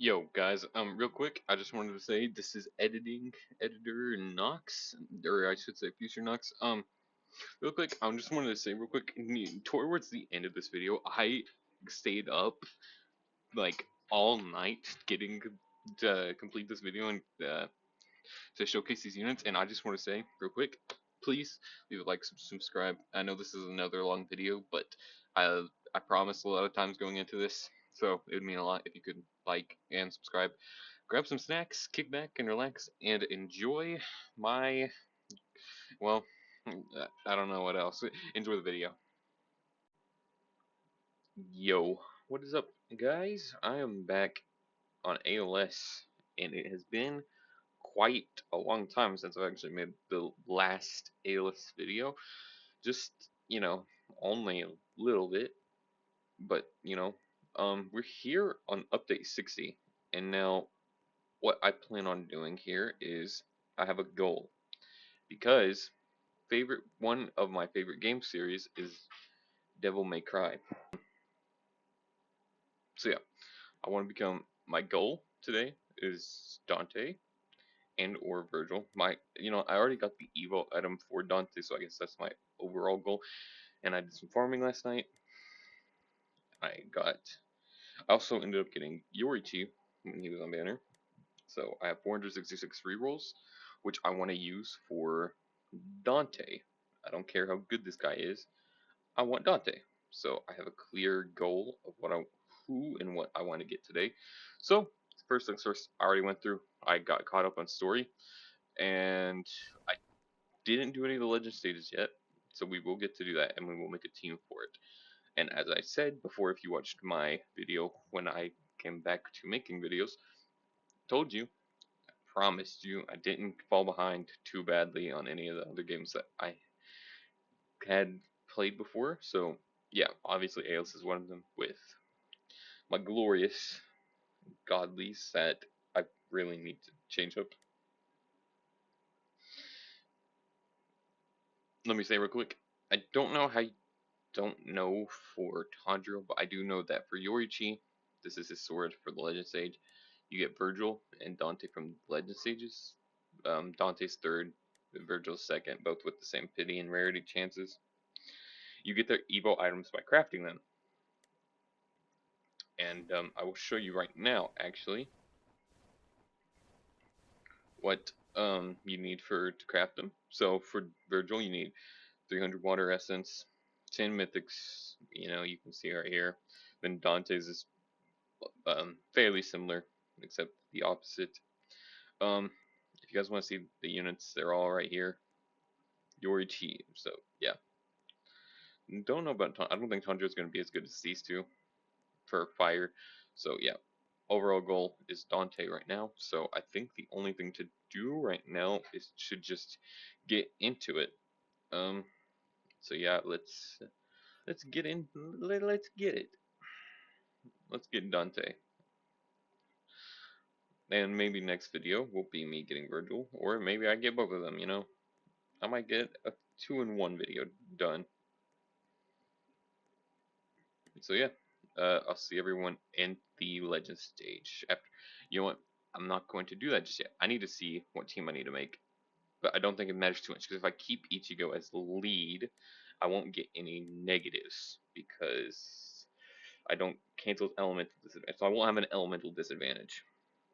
Yo, guys, real quick, I just wanted to say this is editor Knox, or I should say Future Knox. Real quick, I just wanted to say real quick, towards the end of this video, I stayed up like all night getting to complete this video and to showcase these units, and I just want to say real quick, please leave a like, subscribe. I know this is another long video, but I promised a lot of times going into this, so it would mean a lot if you could like and subscribe. Grab some snacks, kick back and relax, and enjoy my, well, I don't know what else. Enjoy the video. Yo, what is up, guys? I am back on ALS, and it has been quite a long time since I've actually made the last ALS video. Just, only a little bit, but, we're here on update 60, and now what I plan on doing here is I have a goal, because one of my favorite game series is Devil May Cry. So yeah, I want to become, my goal today is Dante and or Vergil. I already got the Evo item for Dante, so I guess that's my overall goal. And I did some farming last night. I also ended up getting Yorichi when he was on banner. So I have 466 rerolls, which I want to use for Dante. I don't care how good this guy is. I want Dante. So I have a clear goal of who and what I want to get today. So first things first, I already went through. I got caught up on story, and I didn't do any of the legend stages yet. So we will get to do that, and we will make a team for it. And as I said before, if you watched my video when I came back to making videos, told you, promised you, I didn't fall behind too badly on any of the other games that I had played before. So yeah, obviously ALS is one of them, with my glorious godlies that I really need to change up. Let me say real quick, I don't know for Tanjiro, but I do know that for Yorichi, this is his sword for the Legend Stage. You get Vergil and Dante from Legend Stages. Dante's third, Vergil's second, both with the same pity and rarity chances. You get their Evo items by crafting them. And I will show you right now, actually, what you need to craft them. So for Vergil, you need 300 water essence, 10 mythics. You can see right here. Then Dante's is fairly similar, except the opposite. If you guys want to see the units, they're all right here. Yorichi. So yeah, don't know about. I don't think Tanjiro is going to be as good as these two for fire. So yeah, overall goal is Dante right now. So I think the only thing to do right now is to just get into it. So yeah, let's get in. Let's get it. Let's get Dante. And maybe next video will be me getting Vergil, or maybe I get both of them. I might get a 2-in-1 video done. So yeah, I'll see everyone in the legend stage. After, you know what? I'm not going to do that just yet. I need to see what team I need to make, but I don't think it matters too much, because if I keep Ichigo as the lead, I won't get any negatives because I don't cancel elemental disadvantage, so I won't have an elemental disadvantage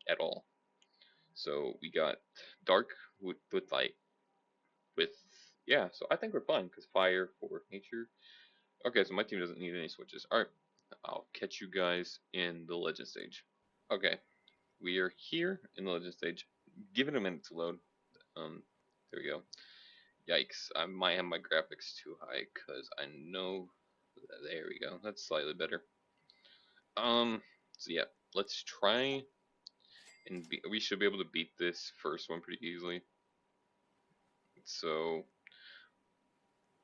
at all. So we got Dark with light, with, yeah. So I think we're fine because fire for nature. Okay, so my team doesn't need any switches. All right, I'll catch you guys in the legend stage. Okay, we are here in the legend stage. Give it a minute to load. There we go. Yikes, I might have my graphics too high because I know. There we go. That's slightly better. So yeah, let's try and we should be able to beat this first one pretty easily. So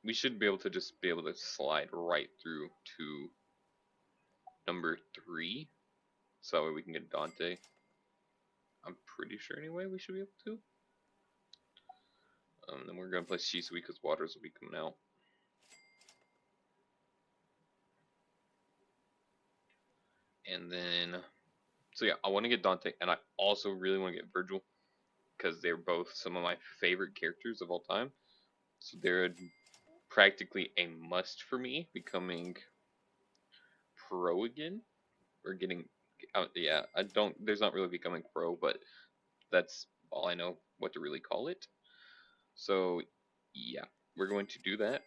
we should be able to just be able to slide right through to number 3, so that way we can get Dante. I'm pretty sure anyway we should be able to. Then we're gonna play Shisui because waters will be coming out. And then So yeah, I want to get Dante, and I also really want to get Vergil because they're both some of my favorite characters of all time. So they're practically a must for me becoming pro again or getting out. Yeah, I don't. There's not really becoming pro, but that's all I know what to really call it. So yeah, we're going to do that.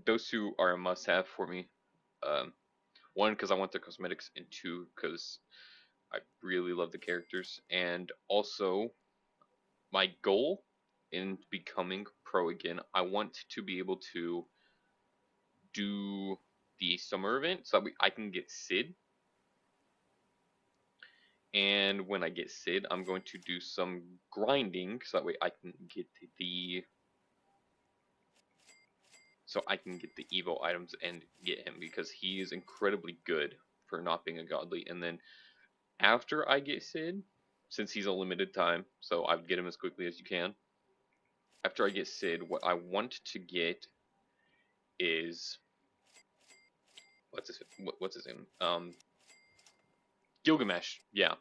Those two are a must-have for me. Um, one because I want the cosmetics, and two because I really love the characters, and also my goal in becoming pro again, I want to be able to do the summer event so that I can get Sid. And when I get Sid, I'm going to do some grinding so that way I can get the Evo items and get him because he is incredibly good for not being a godly. And then after I get Sid, since he's a limited time, so I would get him as quickly as you can. After I get Sid, what I want to get is what's his name? Gilgamesh. Yeah.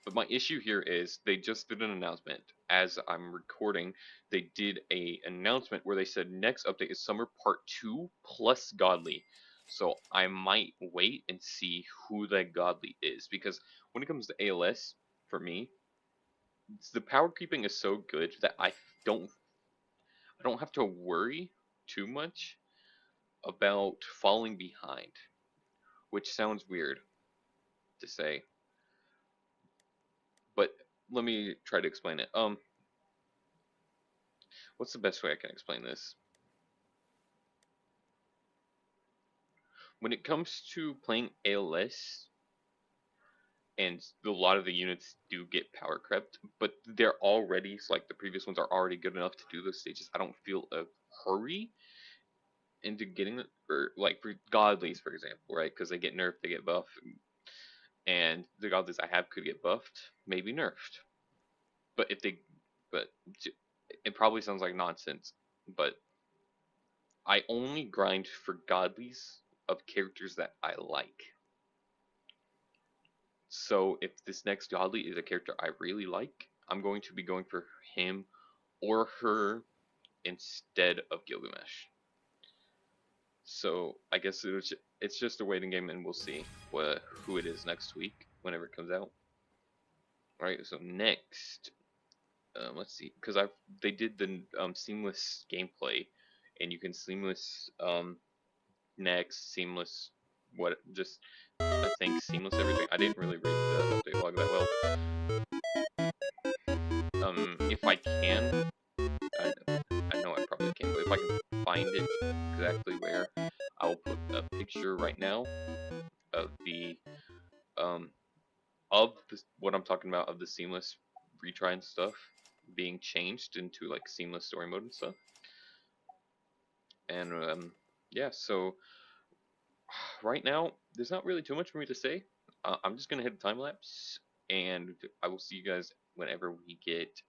But my issue here is they just did an announcement. As I'm recording, they did a announcement where they said next update is Summer Part 2 plus Godly. So I might wait and see who that Godly is because when it comes to ALS, for me, the power creeping is so good that don't I don't have to worry too much about falling behind, which sounds weird to say, but let me try to explain it. What's the best way I can explain this? When it comes to playing ALS, and a lot of the units do get power crept, but they're already, so like the previous ones are already good enough to do those stages. I don't feel a hurry into getting it, or like for godlies, for example, right? Because they get nerfed, they get buffed, and the godlies I have could get buffed, maybe nerfed. But if they, but it probably sounds like nonsense, but I only grind for godlies of characters that I like. So if this next godly is a character I really like, I'm going to be going for him or her instead of Gilgamesh. So I guess it's just a waiting game, and we'll see who it is next week whenever it comes out. All right. So next, let's see, because they did the seamless gameplay, and you can seamless next seamless just I think seamless everything. I didn't really read the update log that well. If I can, I, I know I probably can't, but if I can find it exactly where, I'll put a picture right now of um what I'm talking about of the seamless retry and stuff being changed into like seamless story mode and stuff. And yeah, so right now there's not really too much for me to say. I'm just gonna hit a time lapse, and I will see you guys whenever we get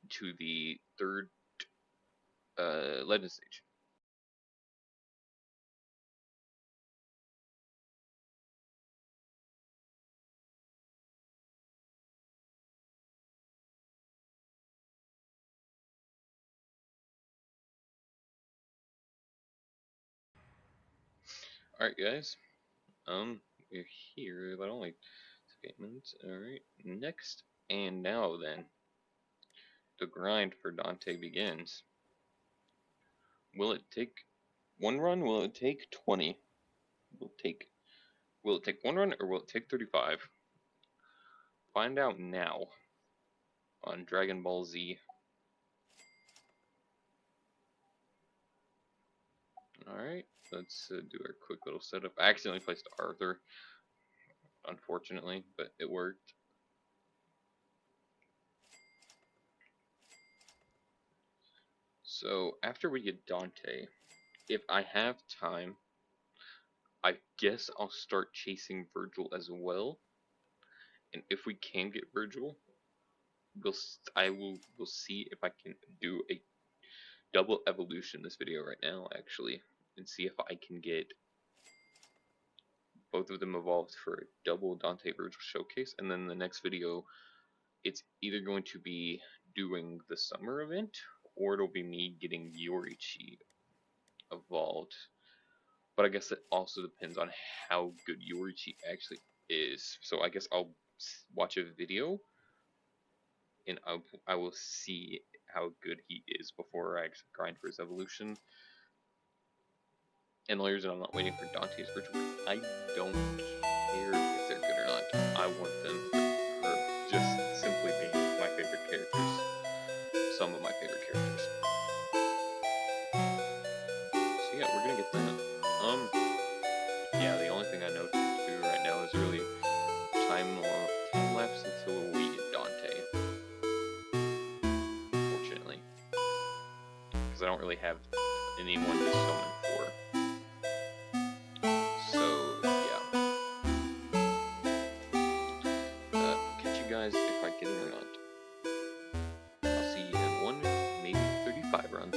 to the third legend stage. All right, guys. We're here about only 8 minutes. All right. Next and now then, the grind for Dante begins. Will it take one run? Will it take 20? Will it take Will it take one run or will it take 35? Find out now on Dragon Ball Z. All right. Let's do our quick little setup. I accidentally placed Arthur, unfortunately, but it worked. So after we get Dante, if I have time, I guess I'll start chasing Vergil as well. And if we can get Vergil, we'll see if I can do a double evolution this video right now actually, and see if I can get both of them evolved for a double Dante Vergil showcase, and then the next video, it's either going to be doing the summer event, or it'll be me getting Yorichi evolved. But I guess it also depends on how good Yorichi actually is. So I guess I'll watch a video, and I will see how good he is before I actually grind for his evolution. And the only reason I'm not waiting for Dante's Vergil, I don't care if they're good or not. I want them for just simply being my favorite characters. Some of my favorite characters. So yeah, we're gonna get that. Yeah, the only thing I know to do right now is really time lapse until we get Dante. Fortunately, because I don't really have anyone to summon for. So yeah, catch you guys if I get it or not. I'll see you in 1, maybe 35 runs.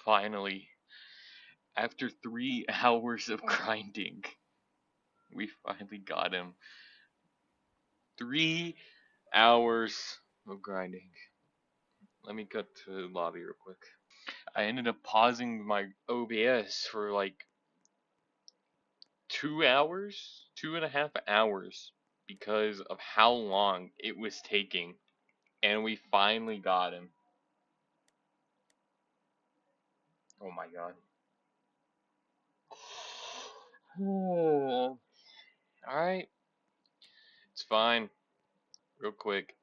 Finally, after 3 hours of grinding, we finally got him. 3 hours of grinding. Let me cut to lobby real quick. I ended up pausing my OBS for like 2 hours, 2.5 hours, because of how long it was taking, and we finally got him. Oh my god. Oh. Alright. It's fine. Real quick.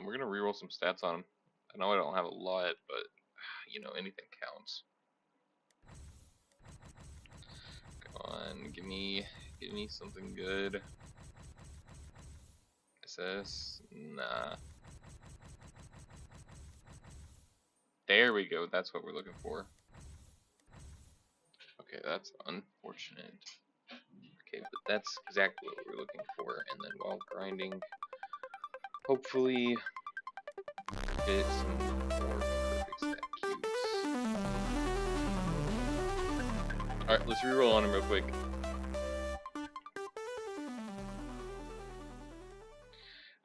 We're gonna reroll some stats on him. I know I don't have a lot, but you know, anything counts. Come on, give me something good. access. Nah. There we go. That's what we're looking for. Okay, that's unfortunate. Okay, but that's exactly what we're looking for. And then while grinding, hopefully get some more perfect stack cubes. Alright, let's reroll on him real quick.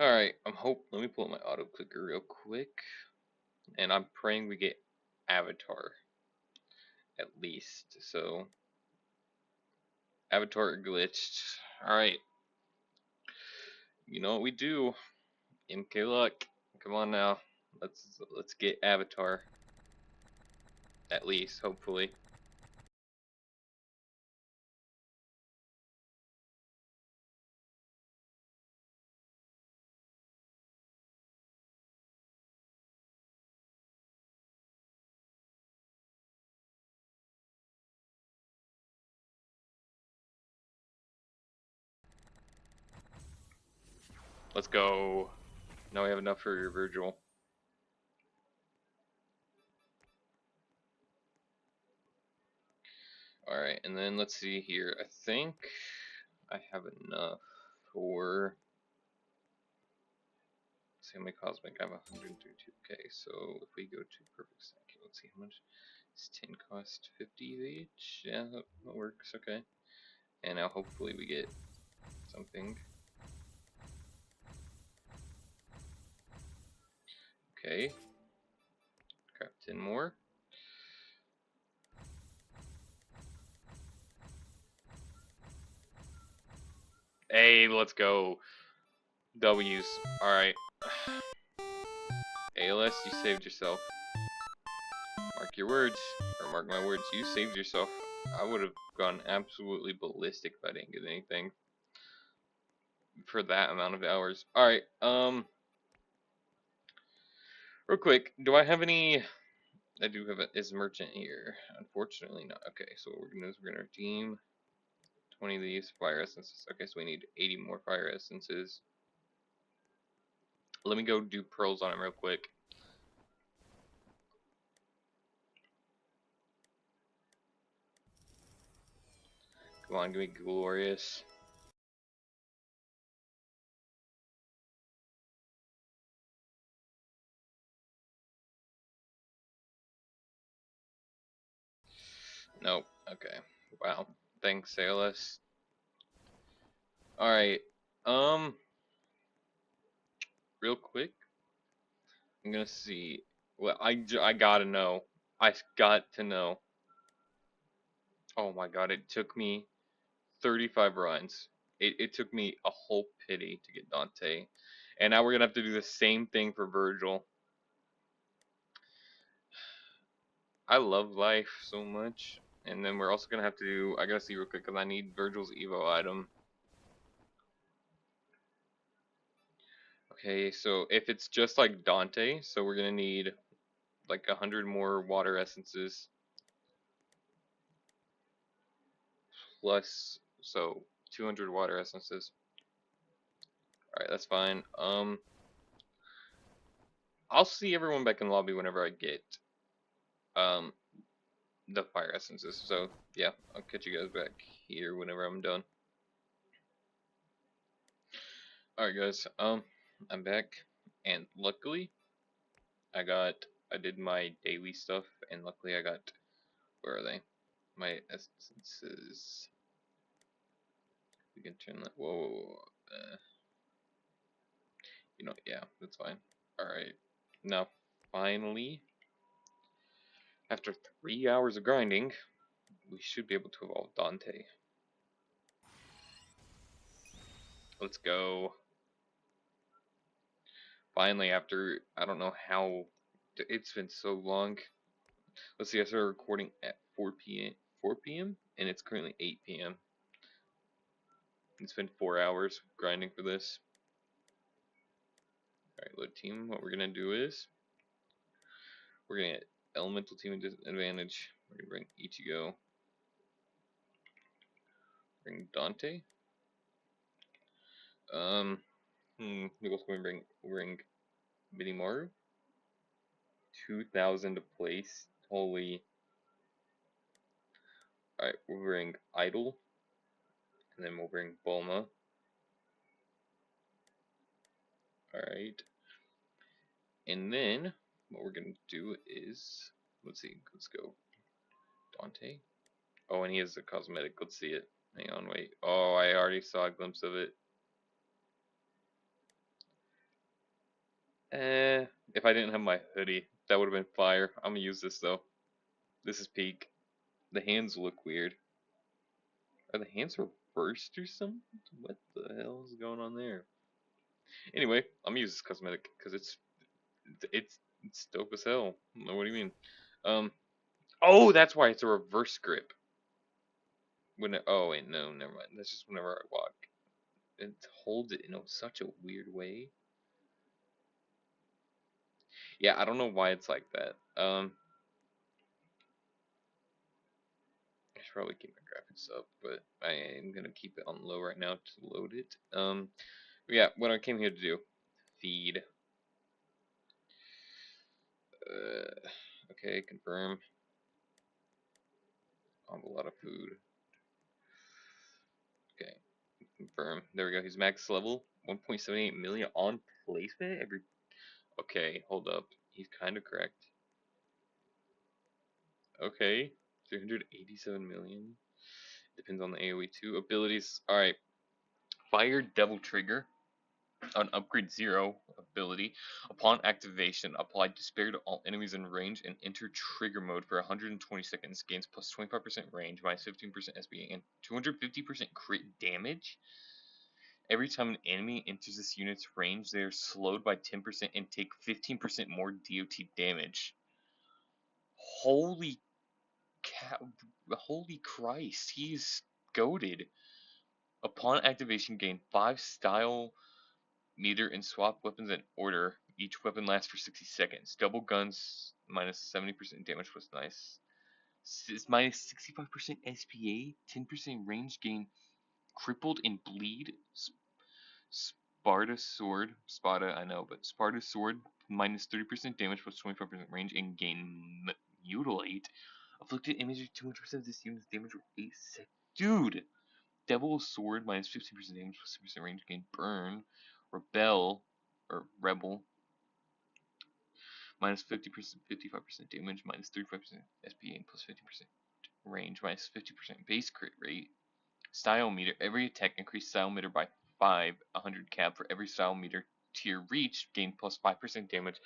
Alright, let me pull up my auto clicker real quick. And I'm praying we get Avatar. At least. So Avatar glitched. Alright. You know what we do. MK luck. Come on now. Let's get Avatar. At least, hopefully. Let's go. Now we have enough for your Vergil. Alright, and then let's see here. I think I have enough for semi-cosmic. I have 132k. So if we go to perfect stack, let's see how much. It's 10 cost 50 each. Yeah, that works. Okay. And now hopefully we get something. Okay. Craft 10 more. Hey, let's go. W's. Alright. ALS, you saved yourself. Mark your words. Or mark my words, you saved yourself. I would have gone absolutely ballistic if I didn't get anything. For that amount of hours. Alright, real quick, do I have any... I do have is merchant here. Unfortunately not. Okay, so what we're gonna do is we're gonna redeem 20 of these fire essences. Okay, so we need 80 more fire essences. Let me go do pearls on him real quick. Come on, give me glorious. Nope. Okay. Wow. Thanks, ALS. Alright. Real quick. I'm gonna see. Well, I gotta know. I got to know. Oh my god, it took me 35 runs. It took me a whole pity to get Dante. And now we're gonna have to do the same thing for Vergil. I love life so much. And then we're also gonna have to do, I gotta see real quick because I need Vergil's Evo item. Okay, so if it's just like Dante, so we're gonna need like 100 more water essences. Plus, so 200 water essences. Alright, that's fine. I'll see everyone back in the lobby whenever I get um the fire essences. So yeah, I'll catch you guys back here whenever I'm done. Alright guys, I'm back, and luckily I did my daily stuff, and luckily I got, where are they? My essences. We can turn that, whoa, you know, yeah, that's fine. Alright, now finally, after 3 hours of grinding, we should be able to evolve Dante. Let's go. Finally, after, I don't know how, it's been so long. Let's see, I started recording at 4 p.m. and it's currently 8 p.m. It's been 4 hours grinding for this. Alright, load team. What we're gonna do is we're gonna get elemental team advantage. We're gonna bring Ichigo. Bring Dante. Nicholas going to bring Minimaru. 2,000 to place. Holy. Alright, we'll bring Idol. And then we'll bring Bulma. Alright. And then what we're gonna do is, let's see, let's go Dante. Oh, and he has a cosmetic. Let's see it. Hang on, wait. Oh, I already saw a glimpse of it. If I didn't have my hoodie, that would have been fire. I'm gonna use this though. This is peak. The hands look weird. Are the hands reversed or something? What the hell is going on there? Anyway, I'm gonna use this cosmetic because it's dope as hell. What do you mean? Um. Oh, that's why it's a reverse grip. Oh wait, no, never mind. That's just whenever I walk. It holds it in such a weird way. Yeah, I don't know why it's like that. I should probably keep my graphics up, but I am gonna keep it on low right now to load it. Yeah, what I came here to do, feed. Okay, confirm. I have a lot of food. Okay, confirm. There we go. He's max level, 1.78 million on placement every. Okay, hold up. He's kind of correct. Okay, 387 million. Depends on the AoE too. Abilities. Alright. Fire Devil Trigger. An upgrade 0 ability. Upon activation, apply Despair to all enemies in range and enter trigger mode for 120 seconds. Gains plus 25% range, minus 15% SBA, and 250% crit damage. Every time an enemy enters this unit's range, they are slowed by 10% and take 15% more DOT damage. Holy cow. Holy Christ. He's goated. Upon activation, gain 5 style meter and swap weapons in order. Each weapon lasts for 60 seconds. Double guns minus 70% damage was nice. It's minus 65% SPA, 10% range gain, crippled and bleed. Sparta, I know, but Sparta sword minus 30% damage plus 25% range and gain mutilate. Afflicted imagery 200% of this unit's damage for 8 seconds. Dude! Devil Sword minus 15% damage plus 10% range gain burn. Rebel minus 50%, 55% damage, minus 35% SPA and plus 50% range, minus 50% base crit rate. Style meter. Every attack increased style meter by 100 cap for every style meter tier reached. Gain plus 5% damage.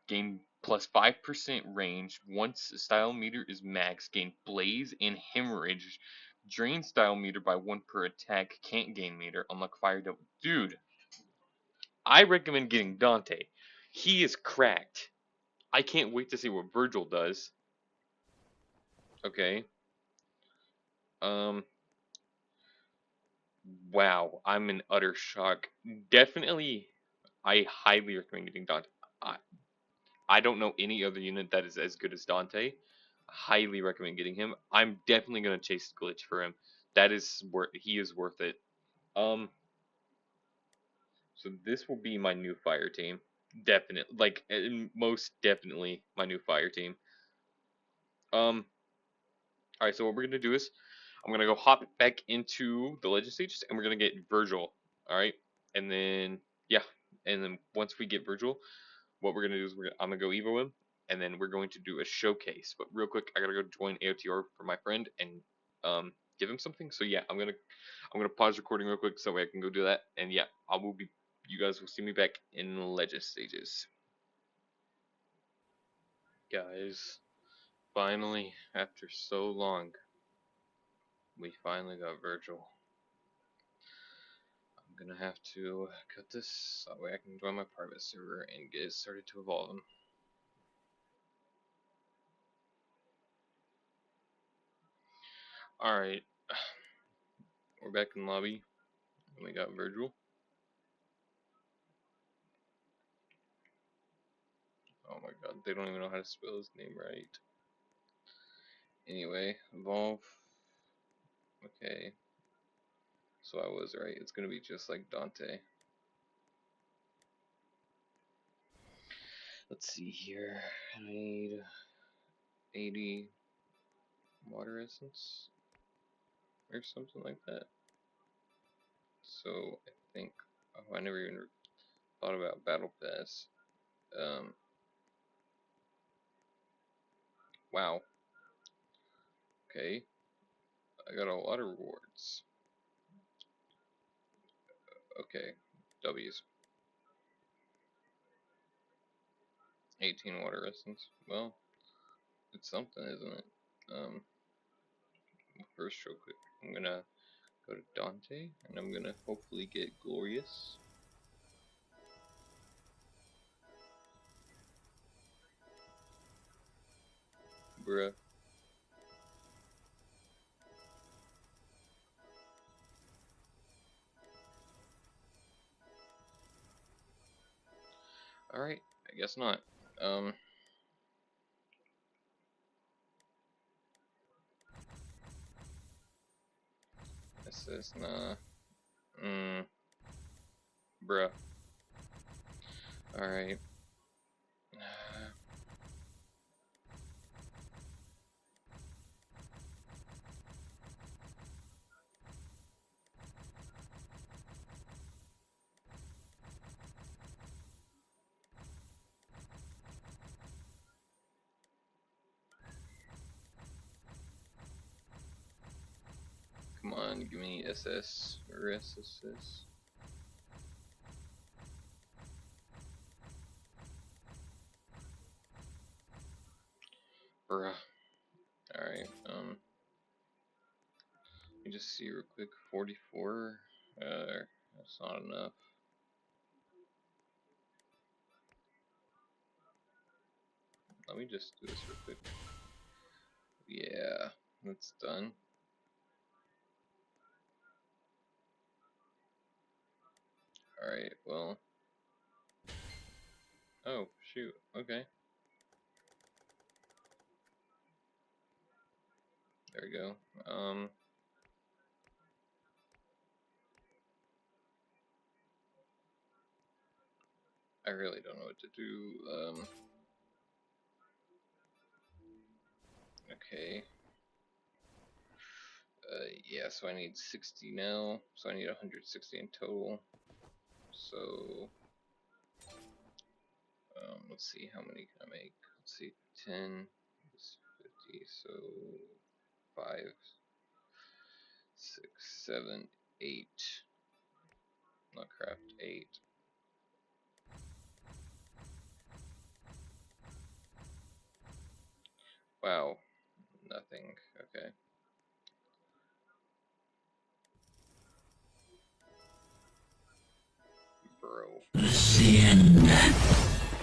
Gain plus 5% range. Once style meter is max, gain blaze and hemorrhage. Drain style meter by 1 per attack. Can't gain meter. Unlock fire double. Dude, I recommend getting Dante. He is cracked. I can't wait to see what Vergil does. Okay. Um. Wow, I'm in utter shock. Definitely, I highly recommend getting Dante. I, I don't know any other unit that is as good as Dante. Highly recommend getting him. I'm definitely gonna chase glitch for him. That is worth. He is worth it. Um. So this will be my new fire team. Definitely, like most definitely my new fire team. Um. All right. So what we're gonna do is I'm gonna go hop back into the legend stages, and we're gonna get Vergil. All right, and then yeah, and then once we get Vergil, what we're gonna do is I'm gonna go Evo him, and then we're going to do a showcase. But real quick, I gotta go join AOTR for my friend and give him something. So yeah, I'm gonna pause recording real quick so I can go do that. And yeah, I will be. You guys will see me back in legend stages, guys. Finally, after so long, we finally got Vergil. I'm gonna have to cut this so that way I can join my private server and get started to evolve them. Alright, we're back in lobby, and we got Vergil. Oh my god, they don't even know how to spell his name right. Anyway, evolve. Okay, so I was right, it's gonna be just like Dante. Let's see here. I need 80 water essence or something like that. So I think, oh, I never even thought about battle pass. Wow. Okay, I got a lot of rewards. Okay, W's. 18 water essence. Well, it's something, isn't it? First, real quick, I'm gonna go to Dante, and I'm gonna hopefully get Glorious. Bruh. Alright, I guess not. This is nah. Bruh. Alright. Come on, give me SS or SSS. Bruh. Alright, let me just see real quick. 44. That's not enough. Let me just do this real quick. Yeah, that's done. Alright, well. Oh, shoot. Okay. There we go. I really don't know what to do. Okay. Yeah, so I need 60 now. So I need 160 in total. So, let's see, how many can I make? Let's see, 10 is 50, so 5, 6, 7, 8. Not craft, 8. Wow, nothing. Okay. Bro. The end.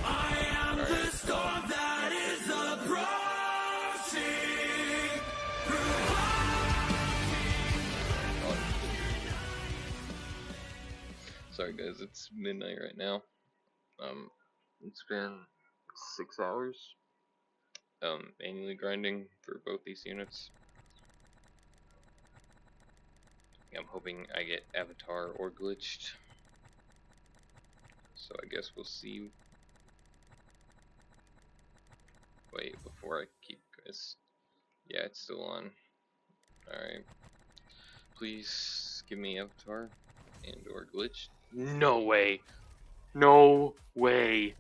I am the storm that is approaching. Sorry guys, it's midnight right now. It's been 6 hours. Manually grinding for both these units. I'm hoping I get avatar or glitched. So I guess we'll see. Wait, before I keep this. Yeah, it's still on. Alright. Please give me avatar and or glitch. No way. No way.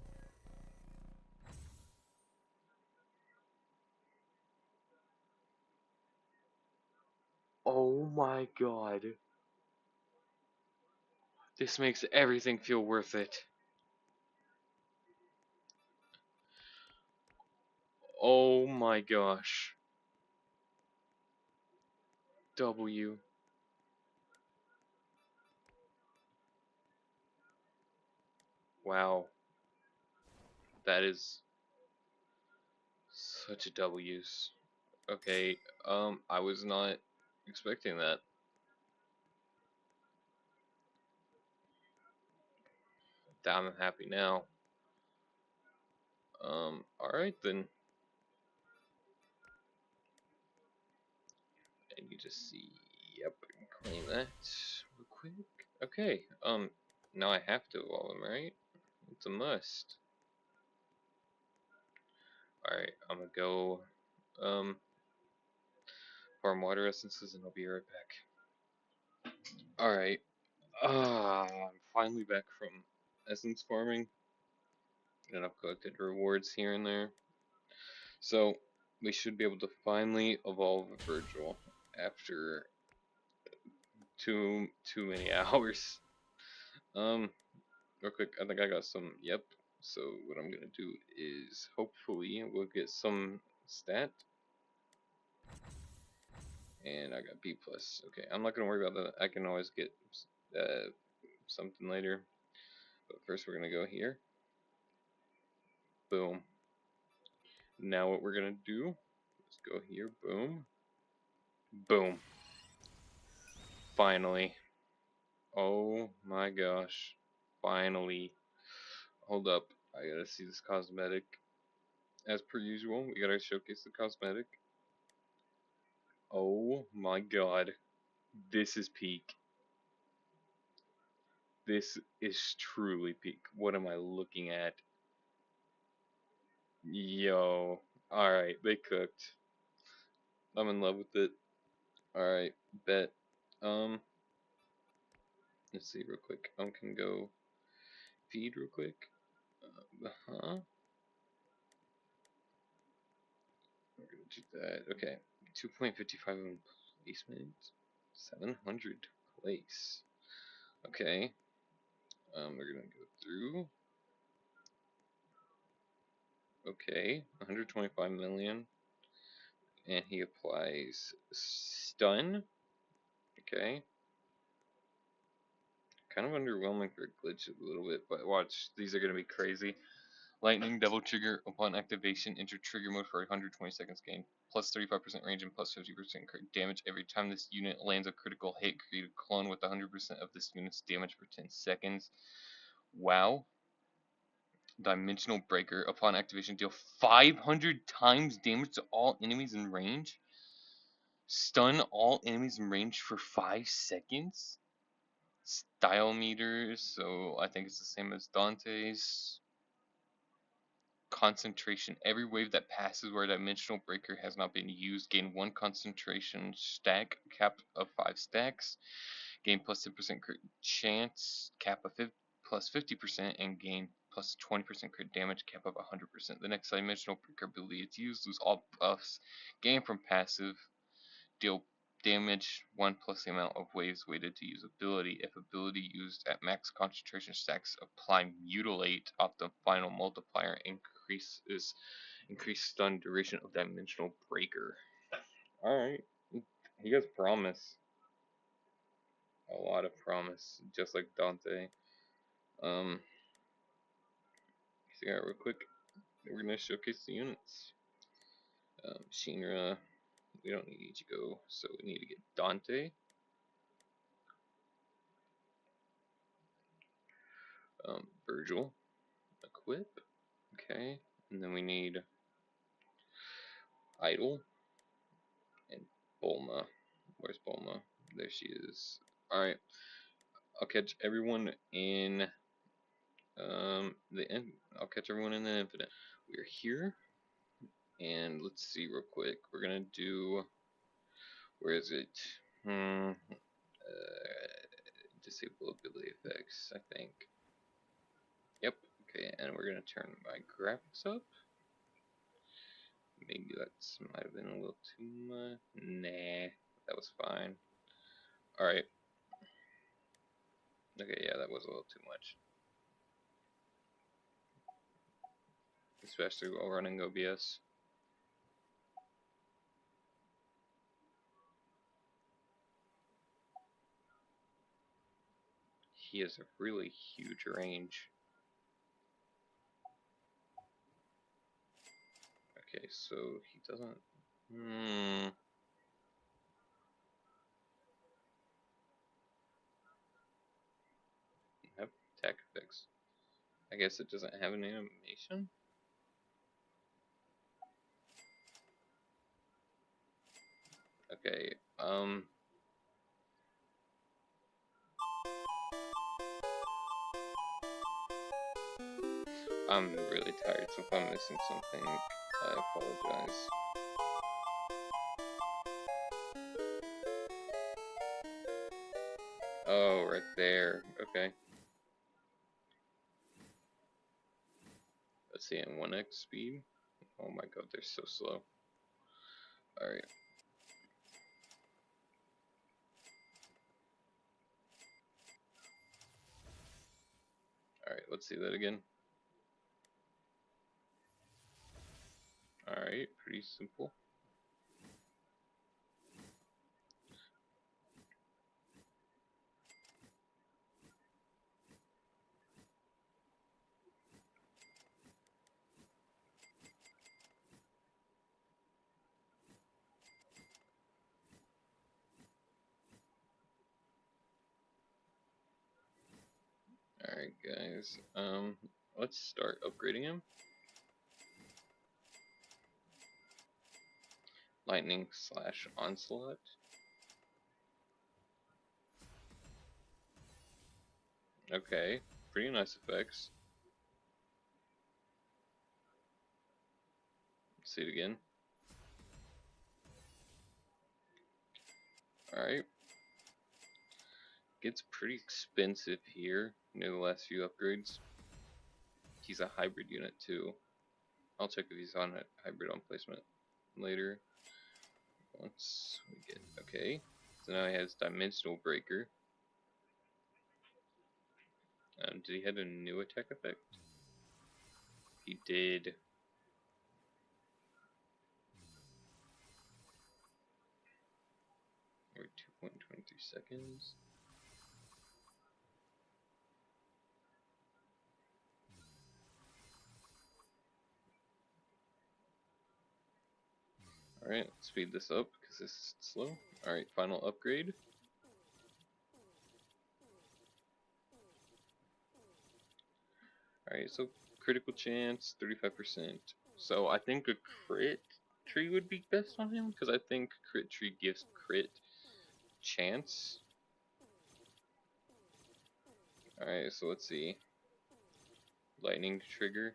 Oh my god. This makes everything feel worth it. Oh my gosh. W. Wow. That is such a W's. Okay, I was not expecting that. I'm happy now. Alright then. And you just see, yep, I can claim that real quick. Okay, now I have to evolve him, right? It's a must. Alright, I'm gonna go farm water essences and I'll be right back. Alright. I'm finally back from essence farming. And I've collected rewards here and there. So we should be able to finally evolve Vergil after too many hours. Real quick, I think I got some. Yep. So what I'm gonna do is hopefully we'll get some stat, and I got B plus. Okay, I'm not gonna worry about that. I can always get uh, something later. But first we're gonna go here. Boom. Now what we're gonna do? Let's go here. Boom. Boom. Finally. Oh my gosh. Finally. Hold up. I gotta see this cosmetic. As per usual, we gotta showcase the cosmetic. Oh my god. This is peak. This is truly peak. What am I looking at? Yo. Alright, they cooked. I'm in love with it. Alright, bet. Let's see real quick. I can go feed real quick. Huh? We're gonna do that. Okay. 2.55 on placement. 700 place. Okay. We're gonna go through. Okay. 125 million. And he applies stun. Okay. Kind of underwhelming for a glitch a little bit, but watch. These are gonna be crazy. Lightning double trigger upon activation. Enter trigger mode for 120 seconds gain. Plus 35% range and plus 50% crit damage every time this unit lands a critical hit. Create a clone with 100% of this unit's damage for 10 seconds. Wow. Dimensional breaker. Upon activation, deal 500 times damage to all enemies in range. Stun all enemies in range for 5 seconds. Style meters. So I think it's the same as Dante's. Concentration. Every wave that passes where a dimensional breaker has not been used, gain 1 concentration stack, cap of 5 stacks, gain plus 10% crit chance, cap of plus 50%, and gain plus 20% crit damage, cap of 100%. The next dimensional breaker ability is used, lose all buffs, gain from passive, deal damage 1 plus the amount of waves waited to use ability. If ability used at max concentration stacks, apply mutilate off the final multiplier, increase stun duration of dimensional breaker. Alright. He has promise. A lot of promise, just like Dante. So yeah, real quick, we're gonna showcase the units. Shinra, we don't need Ichigo, so we need to get Dante. Vergil, equip. Okay, and then we need Idol and Bulma. Where's Bulma? There she is. Alright, I'll catch everyone in I'll catch everyone in the infinite. We're here, and let's see real quick. We're gonna do. Where is it? Disable ability effects, I think. Yep. Okay, and we're gonna turn my graphics up. Maybe that might have been a little too much. Nah, that was fine. Alright. Okay, yeah, that was a little too much. Especially while running OBS. He has a really huge range. Okay, so he doesn't. Have attack effects. I guess it doesn't have an animation. Okay, I'm really tired, so if I'm missing something, I apologize. Oh, right there. Okay. Let's see, in 1x speed. Oh my god, they're so slow. Alright. Alright, let's see that again. Alright, pretty simple. Alright guys, let's start upgrading him. Lightning slash onslaught. Okay, pretty nice effects. Let's see it again. Alright. Gets pretty expensive here near the last few upgrades. He's a hybrid unit too. I'll check if he's on a hybrid on placement later. Once we get okay. So now he has Dimensional Breaker. Did he have a new attack effect? He did. Or 2.23 seconds. Alright, speed this up because this is slow. Alright, final upgrade. Alright, so critical chance, 35%. So I think a crit tree would be best on him because I think crit tree gives crit chance. Alright, so let's see. Lightning trigger.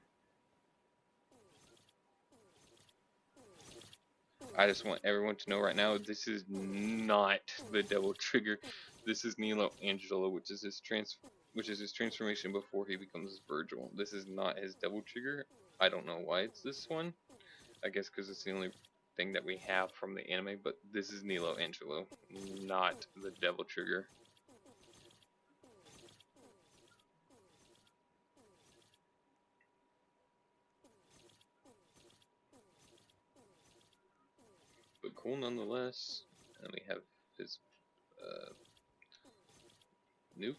I just want everyone to know right now, this is not the devil trigger. This is Nilo Angelo, which is his transformation before he becomes Vergil. This is not his devil trigger. I don't know why it's this one. I guess because it's the only thing that we have from the anime, but this is Nilo Angelo, not the devil trigger. But cool nonetheless. And we have his nuke.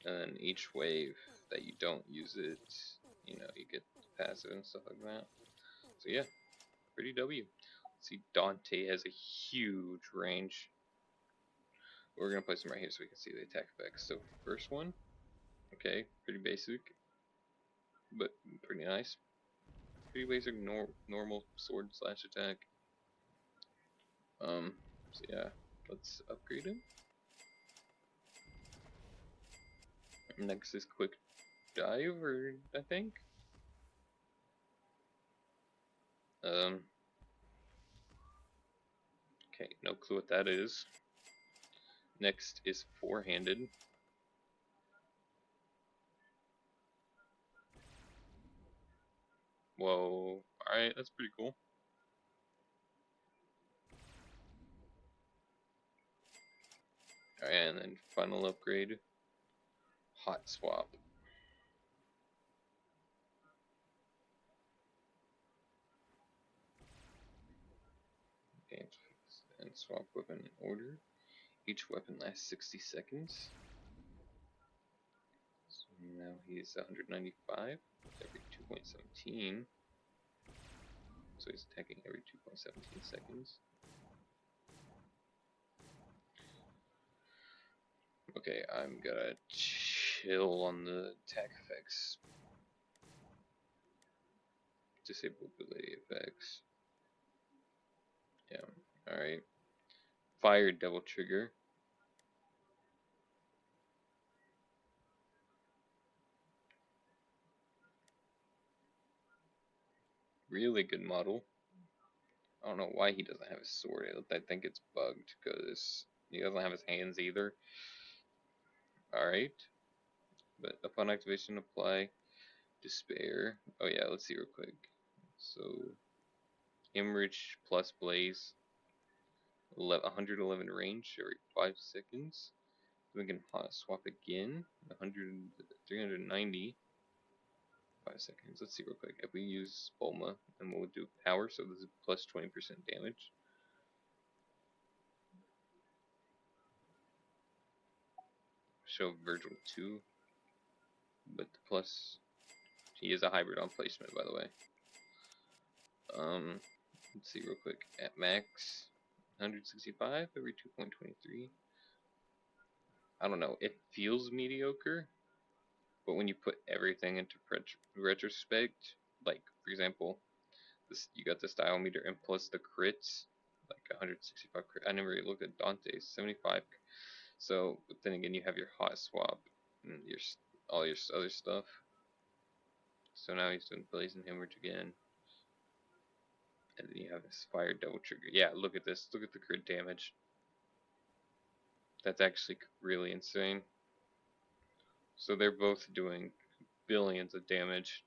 And then each wave that you don't use it, you know, you get passive and stuff like that. So yeah, pretty W. See, Dante has a huge range. We're gonna place him right here so we can see the attack effects. So first one, okay, pretty basic, but pretty nice. Pretty basic normal sword slash attack. So yeah, let's upgrade him. Next is quick dive, or I think. Okay, no clue what that is. Next is four-handed. Whoa, alright, that's pretty cool. Alright, and then final upgrade, hot swap. Okay, and swap weapon in order. Each weapon lasts 60 seconds. So now he's 195 every 2.17. So he's attacking every 2.17 seconds. Okay, I'm gonna chill on the attack effects. Disable ability effects. Yeah, alright. Fire Devil Trigger. Really good model. I don't know why he doesn't have his sword. I think it's bugged because he doesn't have his hands either. Alright. But upon activation, apply despair. Oh yeah, let's see real quick. So, hemorrhage plus blaze. 111 range every 5 seconds. We can hot swap again. 100, 390. 5 seconds. Let's see real quick. If we use Bulma, and we'll do power, so this is plus 20% damage. Show Vergil 2, but the plus, he is a hybrid on placement, by the way. Let's see real quick. At max, 165 every 2.23. I don't know. It feels mediocre, but when you put everything into retrospect, like for example, this you got the style meter and plus the crits, like 165 crit. I never really looked at Dante's 75. So, but then again, you have your hot swap and your all your other stuff. So now he's doing blazing hemorrhage again, and then you have his fire double trigger. Yeah, look at this. Look at the crit damage. That's actually really insane. So they're both doing billions of damage.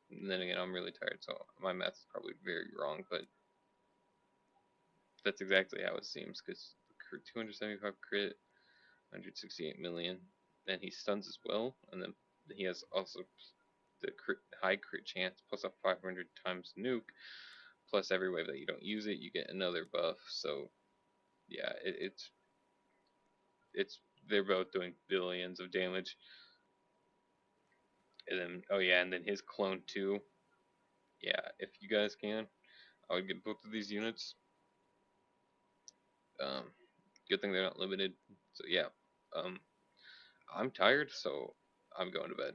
And then again, I'm really tired, so my math is probably very wrong, but that's exactly how it seems. Because 275 crit, 168 million. Then he stuns as well, and then he has also the high crit chance plus a 500 times nuke. Plus every wave that you don't use it, you get another buff. So yeah, it's they're both doing billions of damage. And then oh yeah, and then his clone too. Yeah, if you guys can, I would get both of these units. Um, Good thing they're not limited. So yeah, I'm tired, so I'm going to bed.